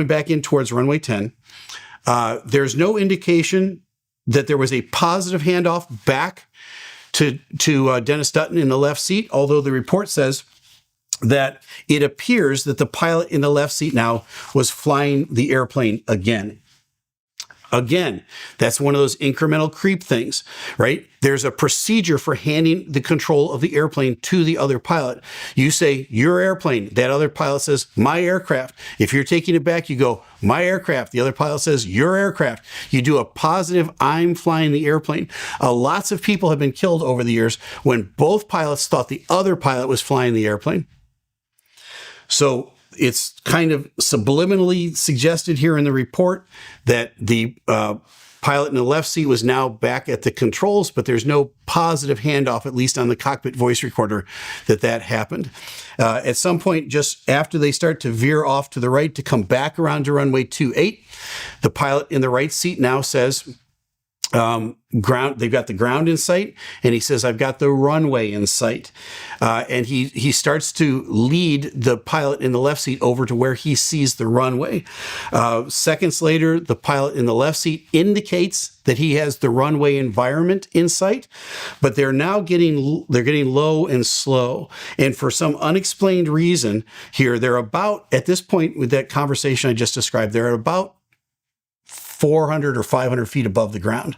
back in towards runway 10. There's no indication that there was a positive handoff back to Dennis Dutton in the left seat, although the report says that it appears that the pilot in the left seat now was flying the airplane again. Again, that's one of those incremental creep things, right? There's a procedure for handing the control of the airplane to the other pilot. You say, your airplane. That other pilot says, my aircraft. If you're taking it back, you go, my aircraft. The other pilot says, your aircraft. You do a positive, I'm flying the airplane. Lots of people have been killed over the years when both pilots thought the other pilot was flying the airplane. So it's kind of subliminally suggested here in the report that the pilot in the left seat was now back at the controls, but there's no positive handoff, at least on the cockpit voice recorder, that happened. At some point, just after they start to veer off to the right to come back around to runway 28, the pilot in the right seat now says, they've got the ground in sight, and he says, I've got the runway in sight. And he starts to lead the pilot in the left seat over to where he sees the runway. Seconds later, the pilot in the left seat indicates that he has the runway environment in sight, but they're getting low and slow. And for some unexplained reason here, they're about, at this point with that conversation I just described, they're at about 400 or 500 feet above the ground.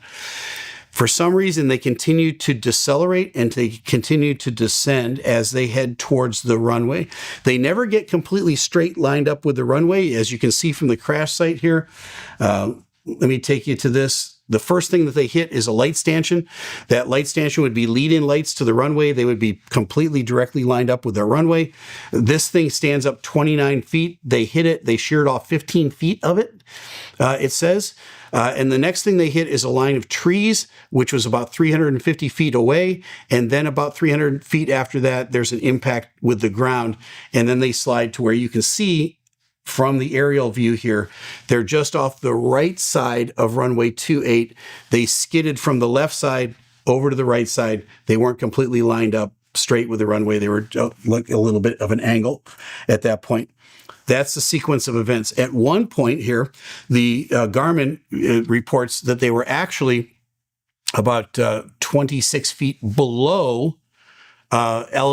For some reason, they continue to decelerate and they continue to descend as they head towards the runway. They never get completely straight lined up with the runway, as you can see from the crash site here. Let me take you to this. The first thing that they hit is a light stanchion. That light stanchion would be lead-in lights to the runway. They would be completely directly lined up with their runway. This thing stands up 29 feet. They hit it. They sheared off 15 feet of it, it says. And the next thing they hit is a line of trees, which was about 350 feet away. And then about 300 feet after that, there's an impact with the ground. And then they slide to where you can see from the aerial view here, they're just off the right side of runway 28. They skidded from the left side over to the right side. They weren't completely lined up straight with the runway. They were like a little bit of an angle at that point. That's the sequence of events. At one point here, the Garmin reports that they were actually about 26 feet below elevation.